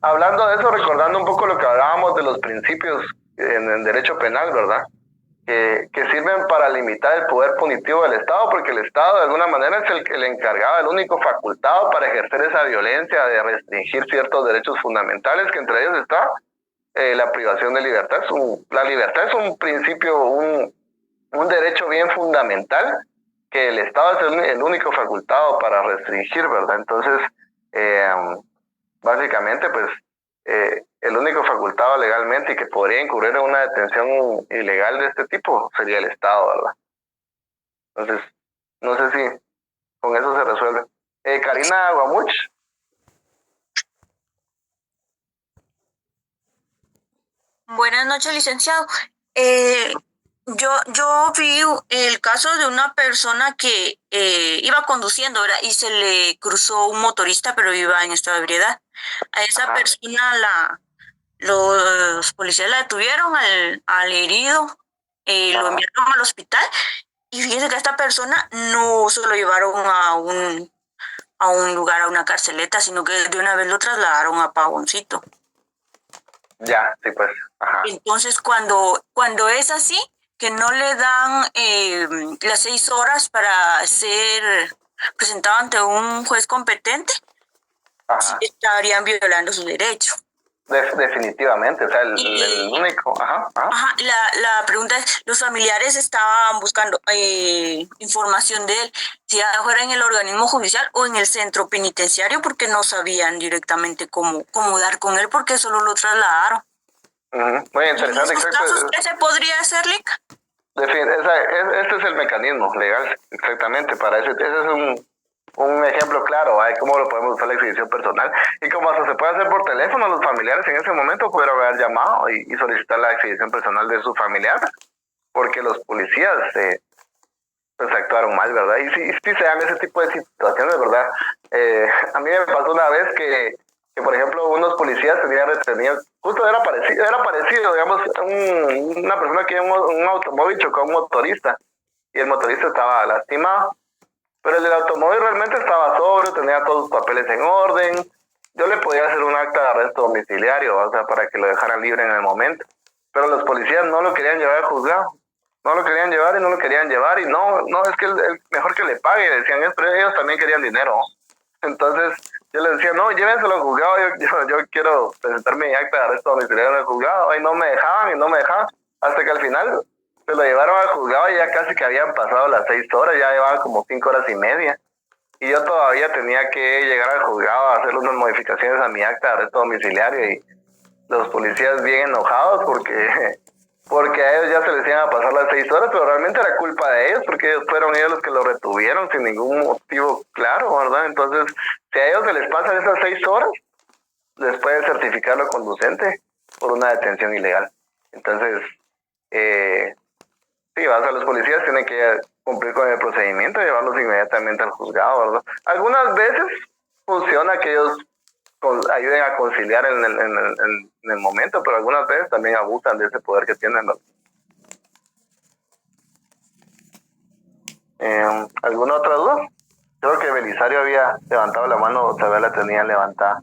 Hablando de eso, recordando un poco lo que hablábamos de los principios en derecho penal, ¿verdad? Que sirven para limitar el poder punitivo del Estado, porque el Estado de alguna manera es el encargado, el único facultado para ejercer esa violencia de restringir ciertos derechos fundamentales, que entre ellos está la privación de libertad. La libertad es un principio, un derecho bien fundamental que el Estado es el único facultado para restringir, ¿verdad? Entonces, básicamente, pues, el único facultado legalmente y que podría incurrir en una detención ilegal de este tipo sería el Estado, ¿verdad? Entonces, no sé si con eso se resuelve. Karina Guamuch. Buenas noches, licenciado. Yo vi el caso de una persona que iba conduciendo, ¿verdad? Y se le cruzó un motorista, pero iba en estado de ebriedad. A esa persona los policías la detuvieron al herido, lo enviaron al hospital, y fíjense que a esta persona no se lo llevaron a un lugar, a una carceleta, sino que de una vez lo trasladaron a Pavoncito. Ya, sí, pues. Ajá. Entonces, cuando es así, que no le dan las 6 horas para ser presentado ante un juez competente, estarían violando su derecho. Definitivamente, o sea, el único. La pregunta es, los familiares estaban buscando información de él, si fuera en el organismo judicial o en el centro penitenciario, porque no sabían directamente cómo dar con él, porque solo lo trasladaron. Muy interesante. ¿En esos casos qué se podría hacer, Lic? Este es el mecanismo legal, exactamente, para ese es un ejemplo claro de cómo lo podemos usar la exhibición personal, y como hasta se puede hacer por teléfono, los familiares en ese momento pudieron haber llamado y solicitar la exhibición personal de su familiar, porque los policías pues actuaron mal, ¿verdad? Y sí se dan ese tipo de situaciones, ¿verdad? A mí me pasó una vez que por ejemplo unos policías tenían retenido, justo era parecido, digamos, una persona que en un automóvil chocó a un motorista y el motorista estaba lastimado. Pero el del automóvil realmente estaba sobrio, tenía todos sus papeles en orden. Yo le podía hacer un acta de arresto domiciliario, o sea, para que lo dejaran libre en el momento. Pero los policías no lo querían llevar al juzgado. No lo querían llevar y no, es que mejor que le pague, decían, pero ellos también querían dinero. Entonces yo les decía, no, llévenselo al juzgado, yo quiero presentar mi acta de arresto domiciliario en el juzgado. Y no me dejaban, hasta que al final se lo llevaron al juzgado y ya casi que habían pasado las 6 horas, ya llevaban como 5 horas y media. Y yo todavía tenía que llegar al juzgado a hacer unas modificaciones a mi acta de arresto domiciliario, y los policías bien enojados porque a ellos ya se les iban a pasar las 6 horas, pero realmente era culpa de ellos, porque fueron ellos los que lo retuvieron sin ningún motivo claro, ¿verdad? Entonces, si a ellos se les pasan esas 6 horas, les pueden certificar lo conducente por una detención ilegal. Entonces, sí, los policías tienen que cumplir con el procedimiento y llevarlos inmediatamente al juzgado, ¿verdad? Algunas veces funciona que ellos ayuden a conciliar en el momento, pero algunas veces también abusan de ese poder que tienen, ¿no? ¿Alguna otra duda? Creo que Belisario había levantado la mano, o todavía la tenía levantada.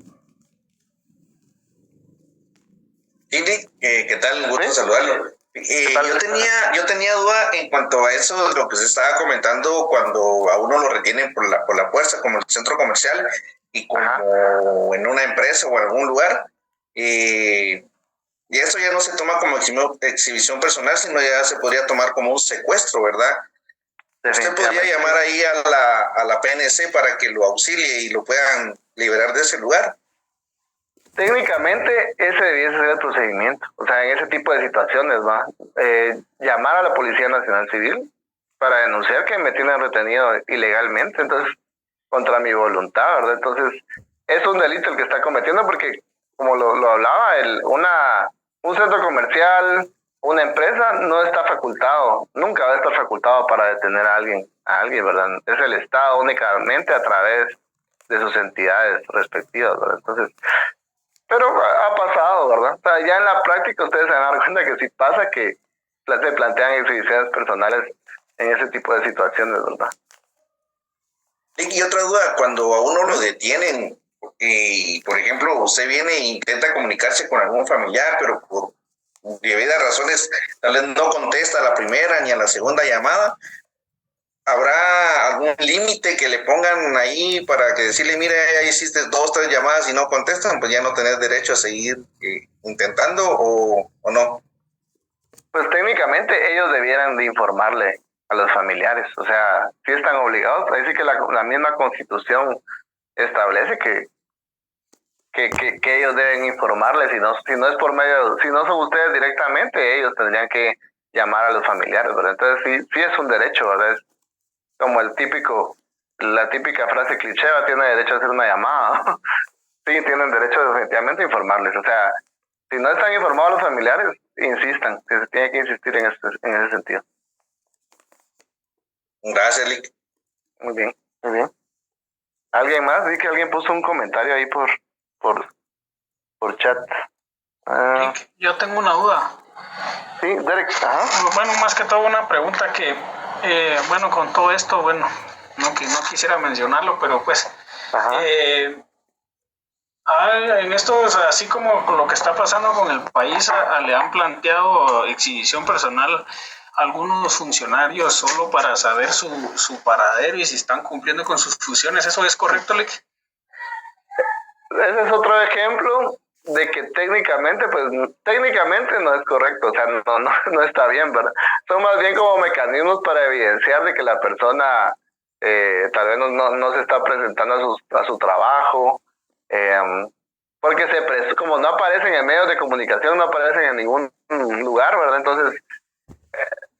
Ili, ¿qué tal? Gusto saludarlo. Yo tenía duda en cuanto a eso, lo que se estaba comentando cuando a uno lo retienen por la fuerza, como el centro comercial y como en una empresa o en algún lugar. Y eso ya no se toma como exhibición personal, sino ya se podría tomar como un secuestro, ¿verdad? Usted podría llamar ahí a la PNC para que lo auxilie y lo puedan liberar de ese lugar. Técnicamente ese debiese ser el procedimiento, o sea, en ese tipo de situaciones, ¿va? Llamar a la Policía Nacional Civil para denunciar que me tienen retenido ilegalmente, entonces, contra mi voluntad, ¿verdad? Entonces, es un delito el que está cometiendo porque, como lo hablaba, un centro comercial, una empresa no está facultado, nunca va a estar facultado para detener a alguien, ¿verdad? Es el Estado únicamente a través de sus entidades respectivas, ¿verdad? Entonces, pero ha pasado, ¿verdad? O sea, ya en la práctica ustedes se van a dar cuenta que sí pasa que se plantean exhibiciones personales en ese tipo de situaciones, ¿verdad? Y otra duda, cuando a uno lo detienen y, por ejemplo, usted viene e intenta comunicarse con algún familiar, pero por debidas razones tal vez no contesta a la primera ni a la segunda llamada, ¿habrá algún límite que le pongan ahí para que decirle, mire, ya hiciste 2, 3 llamadas y no contestan, pues ya no tenés derecho a seguir intentando o no? Pues técnicamente ellos debieran de informarle a los familiares, o sea, si están obligados, ahí sí que la misma Constitución establece que ellos deben informarles, si no es por medio, si no son ustedes directamente, ellos tendrían que llamar a los familiares, ¿verdad? Entonces sí es un derecho, ¿verdad? Es como la típica frase cliché, tiene derecho a hacer una llamada. Sí, tienen derecho definitivamente a informarles, o sea, si no están informados los familiares, insistan, que se tiene que insistir en ese sentido. Gracias, Lick. Muy bien, muy bien. ¿Alguien más? Vi que alguien puso un comentario ahí por chat. Lick, yo tengo una duda. Sí, Derek. Ajá. Bueno, más que todo una pregunta que, bueno, con todo esto, bueno, no quisiera mencionarlo, pero pues, en esto, así como con lo que está pasando con el país, le han planteado exhibición personal a algunos funcionarios solo para saber su paradero y si están cumpliendo con sus funciones. ¿Eso es correcto, Lick? Ese es otro ejemplo de que técnicamente no es correcto, o sea, no está bien, ¿verdad? Son más bien como mecanismos para evidenciar de que la persona tal vez no se está presentando a su trabajo, porque como no aparecen en medios de comunicación, no aparecen en ningún lugar, ¿verdad? Entonces,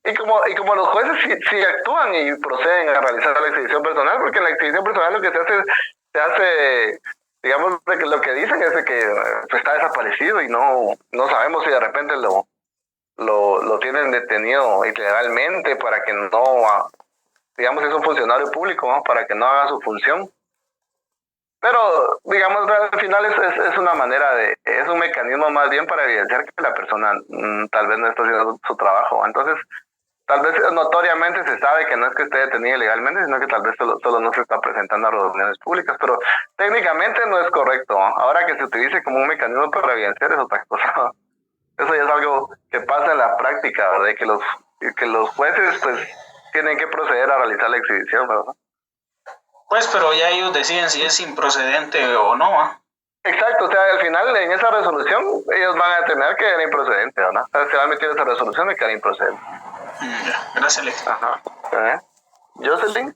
y como los jueces sí actúan y proceden a realizar la exhibición personal, porque en la exhibición personal lo que se hace, digamos, lo que dicen es de que está desaparecido y no sabemos si de repente lo tienen detenido ilegalmente para que no, digamos, es un funcionario público, ¿no? Para que no haga su función. Pero, digamos, al final es una manera es un mecanismo más bien para evidenciar que la persona tal vez no está haciendo su trabajo. Entonces, tal vez notoriamente se sabe que no es que esté detenido ilegalmente, sino que tal vez solo no se está presentando a reuniones públicas, pero técnicamente no es correcto, ¿no? Ahora que se utilice como un mecanismo para evidenciar es otra cosa. Eso ya es algo que pasa en la práctica, ¿verdad? Que los jueces pues tienen que proceder a realizar la exhibición, ¿verdad? Pues, pero ya ellos deciden si es improcedente o no, ¿eh? Exacto, o sea, al final en esa resolución ellos van a determinar que era improcedente, ¿verdad? O sea, se va a emitir esa resolución de que era improcedente. Gracias, Alex. Ajá. Jocelyn.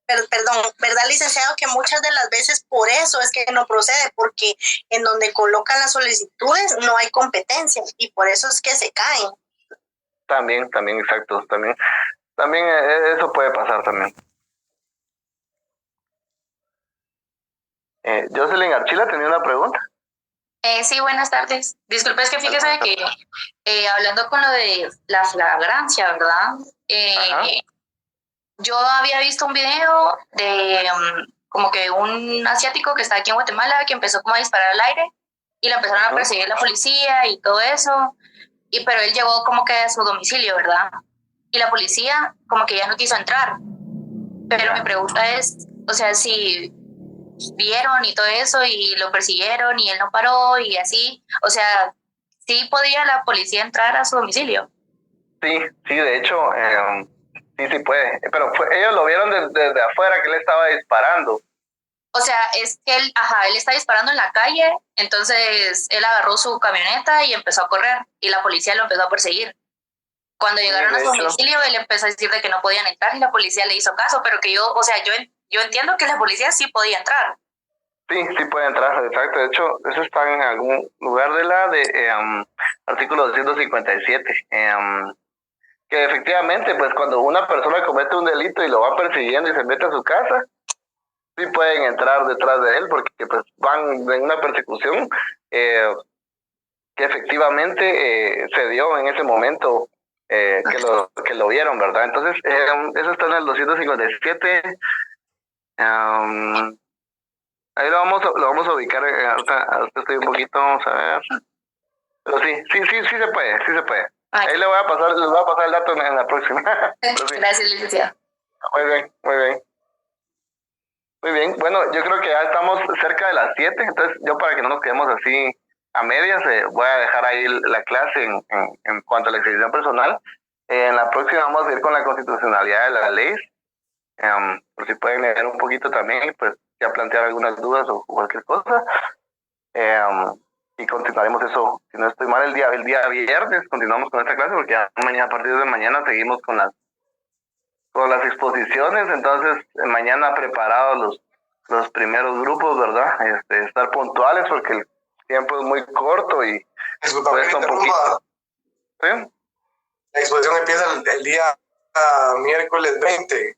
Perdón, ¿verdad, licenciado? Que muchas de las veces por eso es que no procede, porque en donde colocan las solicitudes no hay competencia y por eso es que se caen. También, exacto. También eso puede pasar también. Jocelyn Archila tenía una pregunta. Sí, buenas tardes. Disculpe, es que fíjese que hablando con lo de la flagrancia, ¿verdad? Yo había visto un video de como que un asiático que está aquí en Guatemala que empezó como a disparar al aire y lo empezaron a perseguir la policía y todo eso, pero él llegó como que a su domicilio, ¿verdad? Y la policía como que ya no quiso entrar. Pero mi pregunta es, o sea, si vieron y todo eso y lo persiguieron y él no paró y así, o sea, ¿sí podía la policía entrar a su domicilio? Sí, de hecho, sí puede, pero ellos lo vieron desde afuera que él estaba disparando. O sea, es que él está disparando en la calle, entonces él agarró su camioneta y empezó a correr y la policía lo empezó a perseguir. Cuando llegaron a su domicilio, él empezó a decir de que no podían entrar y la policía le hizo caso, pero que yo entiendo que la policía sí podía entrar. Sí, sí puede entrar, exacto. De hecho, eso está en algún lugar de artículo 257. Que efectivamente, pues cuando una persona comete un delito y lo va persiguiendo y se mete a su casa, sí pueden entrar detrás de él porque pues van en una persecución que efectivamente se dio en ese momento que lo vieron, ¿verdad? Entonces, eso está en el 257. Ahí lo vamos a ubicar. Ahorita estoy un poquito, vamos a ver. Pero sí se puede. Ahí les voy a pasar el dato en la próxima. Sí. Gracias, licenciado. Muy bien. Bueno, yo creo que ya estamos cerca de las 7, entonces yo para que no nos quedemos así a medias, voy a dejar ahí la clase en cuanto a la exhibición personal. En la próxima vamos a ir con la constitucionalidad de las leyes, por si pueden leer un poquito también y pues ya plantear algunas dudas o cualquier cosa. Y continuaremos eso, si no estoy mal, el día viernes continuamos con esta clase porque ya mañana, a partir de mañana seguimos con las exposiciones. Entonces mañana preparados los primeros grupos, ¿verdad? Estar puntuales porque el tiempo es muy corto y cuesta un poquito. ¿Sí? La exposición empieza el día miércoles 20.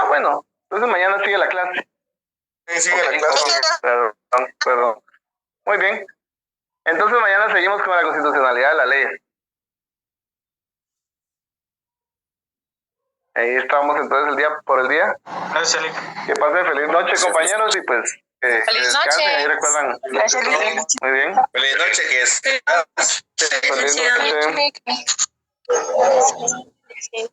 Bueno, entonces mañana sigue la clase. Sí, sigue la clase. Perdón. Muy bien. Entonces mañana seguimos con la constitucionalidad de la ley. Ahí estamos entonces el día. Gracias, que pasen feliz noche, compañeros, y pues feliz noche. Ahí recuerdan. Muy bien. Feliz noche, que es. Feliz noche. Feliz noche.